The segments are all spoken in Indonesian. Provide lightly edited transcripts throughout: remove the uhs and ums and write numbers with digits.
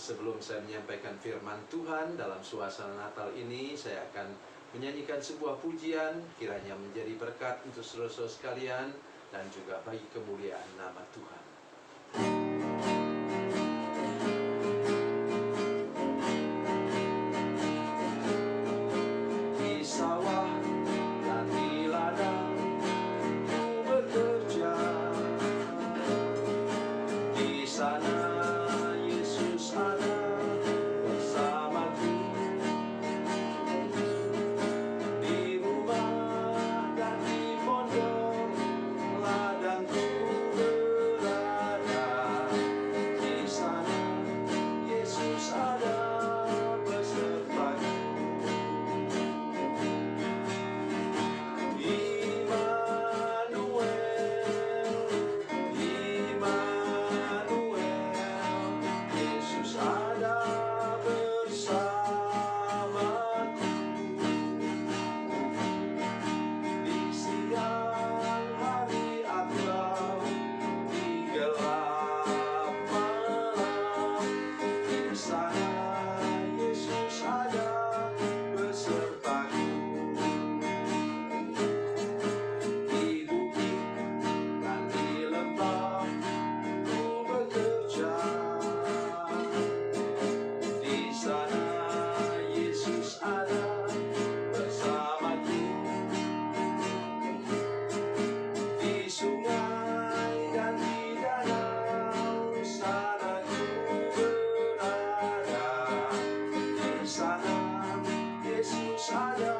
Sebelum saya menyampaikan firman Tuhan dalam suasana Natal ini, saya akan menyanyikan sebuah pujian, kiranya menjadi berkat untuk saudara-saudara sekalian dan juga bagi kemuliaan nama Tuhan. Di sawah dan di ladang ku bekerja, di sana Yesus ada bersamaku. Di rumah dan di pondok ladangku berada, di sana Yesus ada besertaku. Yesus ada bersamaku. Di siang hari atau di gelap malam, di sana Yesus ada besertaku. Di bukit dan di lembah ku bekerja, di sana Yesus ada bersamaku. Di sungai dan di danau sana ku berada, di sana Yesus ada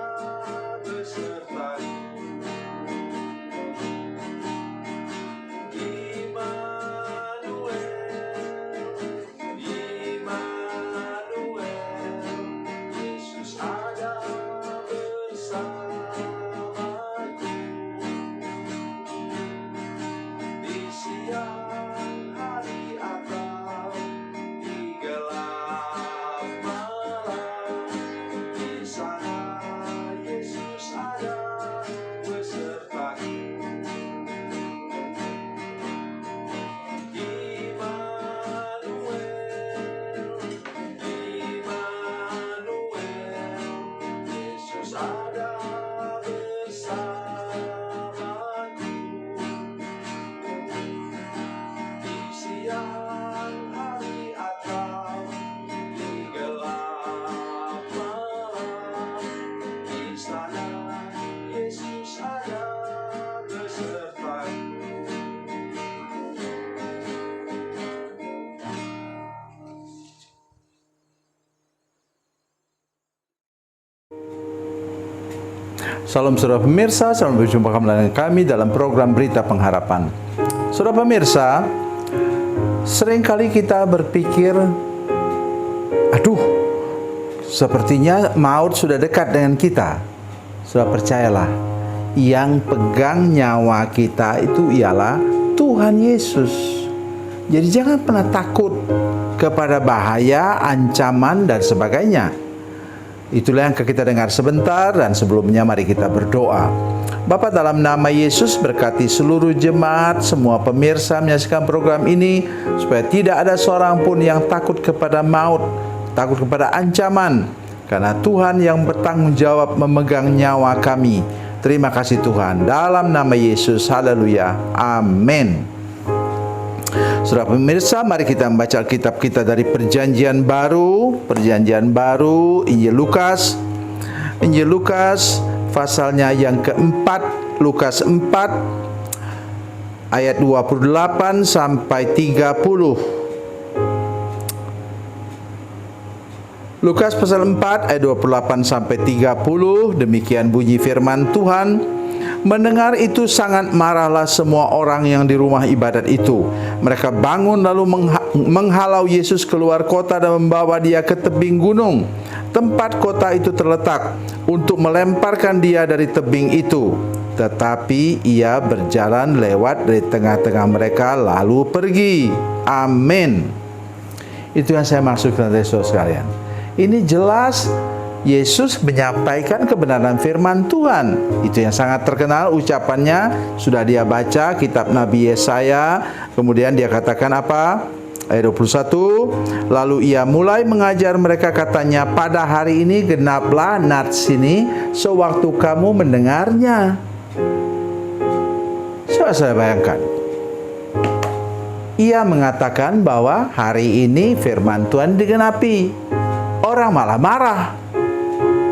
besertaku. Yesus ada bersamaku. Di siang hari atau di gelap malam, di sana Yesus ada besertaku. Yesus ada bersamaku. Di siang hari atau di gelap malam, di sana Yesus ada besertaku. Salam saudara pemirsa, selamat berjumpa kembali dengan kami dalam program Berita Pengharapan. Saudara pemirsa, seringkali kita berpikir, aduh, sepertinya maut sudah dekat dengan kita. Sudah percayalah, yang pegang nyawa kita itu ialah Tuhan Yesus. Jadi jangan pernah takut kepada bahaya, ancaman, dan sebagainya. Itulah yang kita dengar sebentar, dan sebelumnya mari kita berdoa. Bapa, dalam nama Yesus berkati seluruh jemaat, semua pemirsa menyaksikan program ini, supaya tidak ada seorang pun yang takut kepada maut, takut kepada ancaman, karena Tuhan yang bertanggung jawab memegang nyawa kami. Terima kasih Tuhan, dalam nama Yesus, haleluya, amin. Saudara pemirsa, mari kita membaca Alkitab kita dari Perjanjian Baru, Injil Lukas, pasalnya yang keempat, Lukas 4, ayat 28 sampai 30. Lukas pasal 4 ayat 28 sampai 30, demikian bunyi firman Tuhan. Mendengar itu sangat marahlah semua orang yang di rumah ibadat itu. Mereka bangun lalu menghalau Yesus keluar kota dan membawa dia ke tebing gunung, tempat kota itu terletak, untuk melemparkan dia dari tebing itu. Tetapi ia berjalan lewat dari tengah-tengah mereka lalu pergi. Amin. Itu yang saya maksudkan dari saudara sekalian. Ini jelas Yesus menyampaikan kebenaran firman Tuhan. Itu yang sangat terkenal ucapannya, sudah dia baca kitab Nabi Yesaya. Kemudian dia katakan apa? Ayat 21, lalu ia mulai mengajar mereka, katanya, pada hari ini genaplah nats ini sewaktu kamu mendengarnya. Coba saya bayangkan. Ia mengatakan bahwa hari ini firman Tuhan digenapi. Orang malah marah.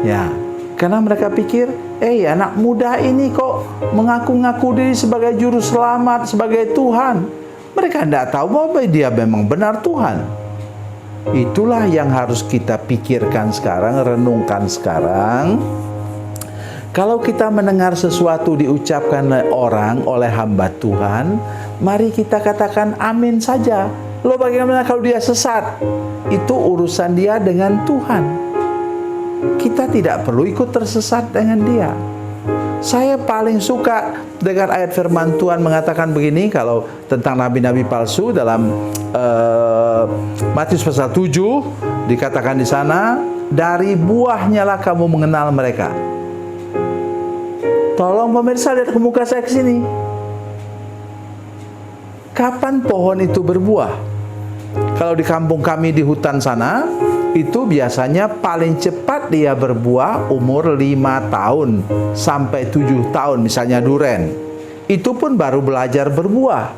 Ya, karena mereka pikir, anak muda ini kok mengaku-ngaku diri sebagai juru selamat, sebagai Tuhan. Mereka tidak tahu bahwa dia memang benar Tuhan. Itulah yang harus kita pikirkan sekarang, renungkan sekarang. Kalau kita mendengar sesuatu diucapkan oleh orang, oleh hamba Tuhan, mari kita katakan amin saja. Loh, bagaimana kalau dia sesat? Itu urusan dia dengan Tuhan. Kita tidak perlu ikut tersesat dengan dia. Saya paling suka dengan ayat firman Tuhan mengatakan begini, kalau tentang nabi-nabi palsu dalam Matius pasal 7 dikatakan di sana, dari buahnya lah kamu mengenal mereka. Tolong pemirsa lihat ke muka saya ke sini. Kapan pohon itu berbuah? Kalau di kampung kami di hutan sana, itu biasanya paling cepat dia berbuah umur 5 tahun sampai 7 tahun, misalnya duren. Itu pun baru belajar berbuah.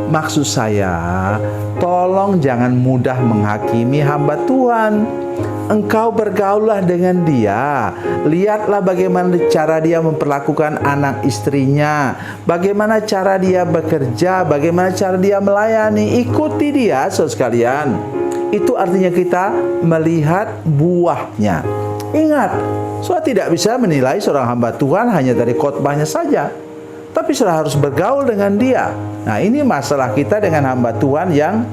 Maksud saya, tolong jangan mudah menghakimi hamba Tuhan. Engkau bergaullah dengan dia. Lihatlah bagaimana cara dia memperlakukan anak istrinya, bagaimana cara dia bekerja, bagaimana cara dia melayani. Ikuti dia, saudara sekalian. Itu artinya kita melihat buahnya. Ingat, saudara tidak bisa menilai seorang hamba Tuhan hanya dari khotbahnya saja, tapi saudara harus bergaul dengan dia. Nah, ini masalah kita dengan hamba Tuhan yang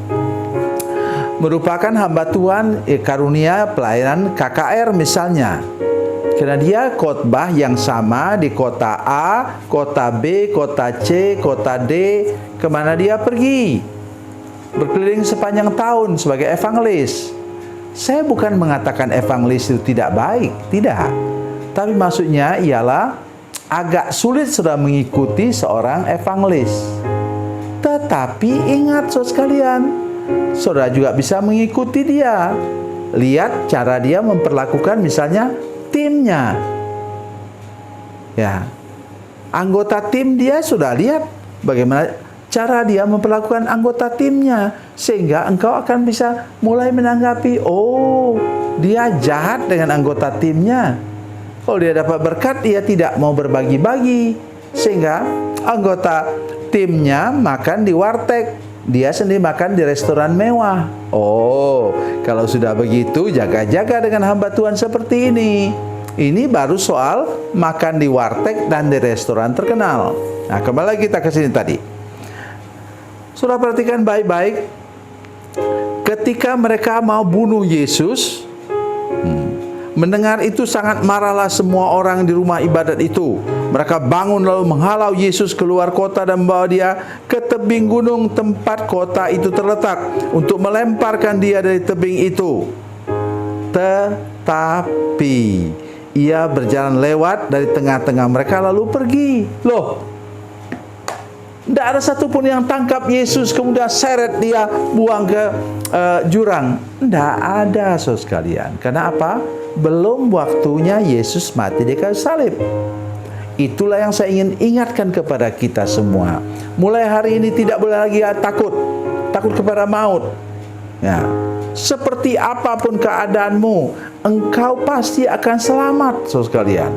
merupakan hamba Tuhan karunia pelayanan KKR misalnya. Karena dia khotbah yang sama di kota A, kota B, kota C, kota D, kemana dia pergi. Berkeliling sepanjang tahun sebagai evangelis. Saya bukan mengatakan evangelis itu tidak baik, tidak. Tapi maksudnya ialah agak sulit sudah mengikuti seorang evangelis. Tetapi ingat saudara sekalian, saudara juga bisa mengikuti dia. Lihat cara dia memperlakukan misalnya timnya. Ya. Anggota tim dia sudah lihat bagaimana cara dia memperlakukan anggota timnya, sehingga engkau akan bisa mulai menanggapi, oh, dia jahat dengan anggota timnya. Kalau dia dapat berkat, dia tidak mau berbagi-bagi, sehingga anggota timnya makan di warteg, dia sendiri makan di restoran mewah. Oh, kalau sudah begitu, jaga-jaga dengan hamba Tuhan seperti ini. Ini baru soal makan di warteg dan di restoran terkenal. Nah, kembali kita ke sini tadi. Saudara perhatikan baik-baik, ketika mereka mau bunuh Yesus, mendengar itu sangat marahlah semua orang di rumah ibadat itu. Mereka bangun lalu menghalau Yesus keluar kota dan membawa dia ke tebing gunung tempat kota itu terletak untuk melemparkan dia dari tebing itu. Tetapi ia berjalan lewat dari tengah-tengah mereka lalu pergi. Loh, tidak ada satupun yang tangkap Yesus kemudian seret dia buang ke jurang. Tidak ada, saudara sekalian. Karena apa? Belum waktunya Yesus mati di kayu salib. Itulah yang saya ingin ingatkan kepada kita semua. Mulai hari ini tidak boleh lagi takut kepada maut. Ya, seperti apapun keadaanmu, engkau pasti akan selamat, saudara sekalian.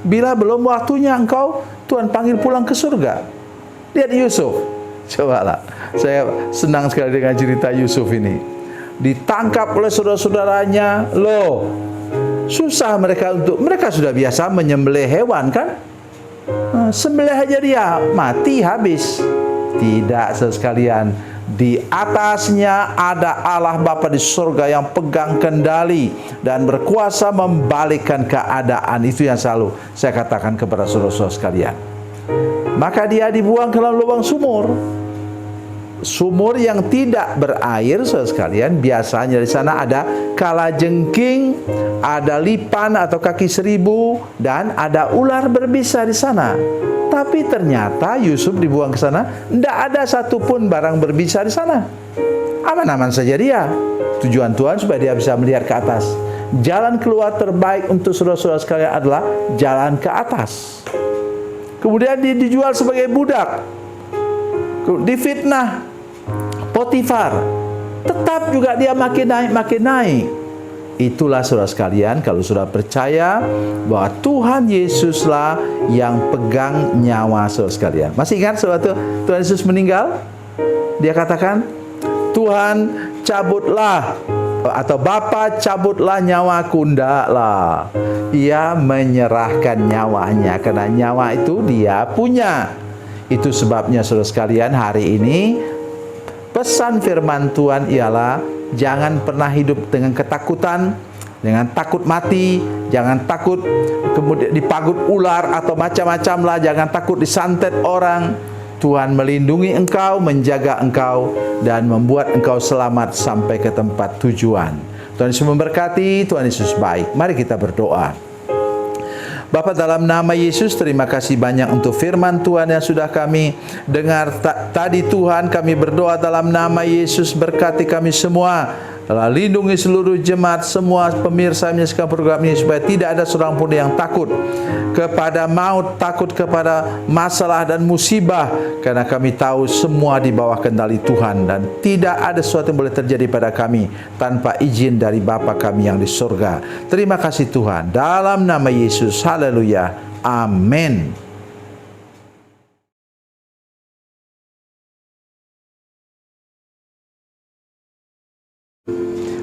Bila belum waktunya engkau, Tuhan panggil pulang ke surga. Lihat Yusuf, cobalah. Saya senang sekali dengan cerita Yusuf ini. Ditangkap oleh saudara-saudaranya. Loh, susah mereka sudah biasa menyembelih hewan kan? Sembelih aja dia, mati habis. Tidak, saudara sekalian. Di atasnya ada Allah Bapa di surga yang pegang kendali dan berkuasa membalikkan keadaan. Itu yang selalu saya katakan kepada saudara-saudara sekalian. Maka dia dibuang ke dalam lubang sumur. Sumur yang tidak berair, saudara sekalian. Biasanya di sana ada kalajengking, ada lipan atau kaki seribu, dan ada ular berbisa di sana. Tapi ternyata Yusuf dibuang ke sana, tidak ada satupun barang berbisa di sana. aman-aman saja dia. Tujuan Tuhan supaya dia bisa melihat ke atas. Jalan keluar terbaik untuk saudara-saudara sekalian adalah jalan ke atas. Kemudian dia dijual sebagai budak, difitnah Potifar, tetap juga dia makin naik. Itulah saudara sekalian, kalau sudah percaya bahwa Tuhan Yesuslah yang pegang nyawa saudara sekalian. Masih ingat sewaktu Tuhan Yesus meninggal? Dia katakan, Tuhan cabutlah, atau Bapa cabutlah nyawaku. Ndaklah, ia menyerahkan nyawanya, karena nyawa itu dia punya. Itu sebabnya saudara sekalian, hari ini pesan firman Tuhan ialah jangan pernah hidup dengan ketakutan, dengan takut mati, jangan takut kemudian dipagut ular atau macam-macam lah, jangan takut disantet orang. Tuhan melindungi engkau, menjaga engkau, dan membuat engkau selamat sampai ke tempat tujuan. Tuhan Yesus memberkati, Tuhan Yesus baik. Mari kita berdoa. Bapa, dalam nama Yesus, terima kasih banyak untuk firman Tuhan yang sudah kami dengar tadi. Tuhan, kami berdoa dalam nama Yesus, berkati kami semua. Lindungi seluruh jemaat, semua pemirsa menyaksikan program ini, supaya tidak ada seorang pun yang takut kepada maut, takut kepada masalah dan musibah, karena kami tahu semua di bawah kendali Tuhan, dan tidak ada sesuatu yang boleh terjadi pada kami tanpa izin dari Bapa kami yang di surga. Terima kasih Tuhan, dalam nama Yesus, haleluya, amin.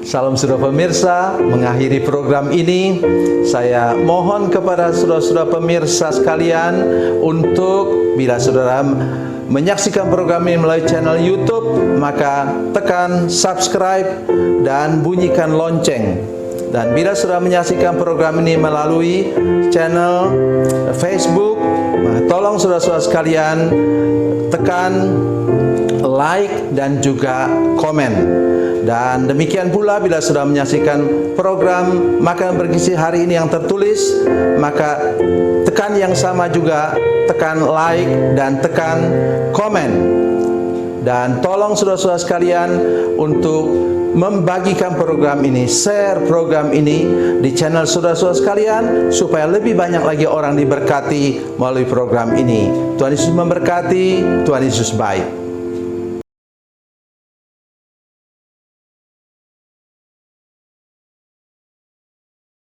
Salam saudara pemirsa, mengakhiri program ini saya mohon kepada saudara-saudara pemirsa sekalian untuk, bila saudara menyaksikan program ini melalui channel YouTube, maka tekan subscribe dan bunyikan lonceng. Dan bila saudara menyaksikan program ini melalui channel Facebook, tolong saudara-saudara sekalian tekan like dan juga komen. Dan demikian pula bila sudah menyaksikan program Makanan Bergizi hari ini yang tertulis, maka tekan yang sama juga, tekan like dan tekan komen. Dan tolong saudara-saudara sekalian untuk membagikan program ini, share program ini di channel saudara-saudara sekalian, supaya lebih banyak lagi orang diberkati melalui program ini. Tuhan Yesus memberkati, Tuhan Yesus baik.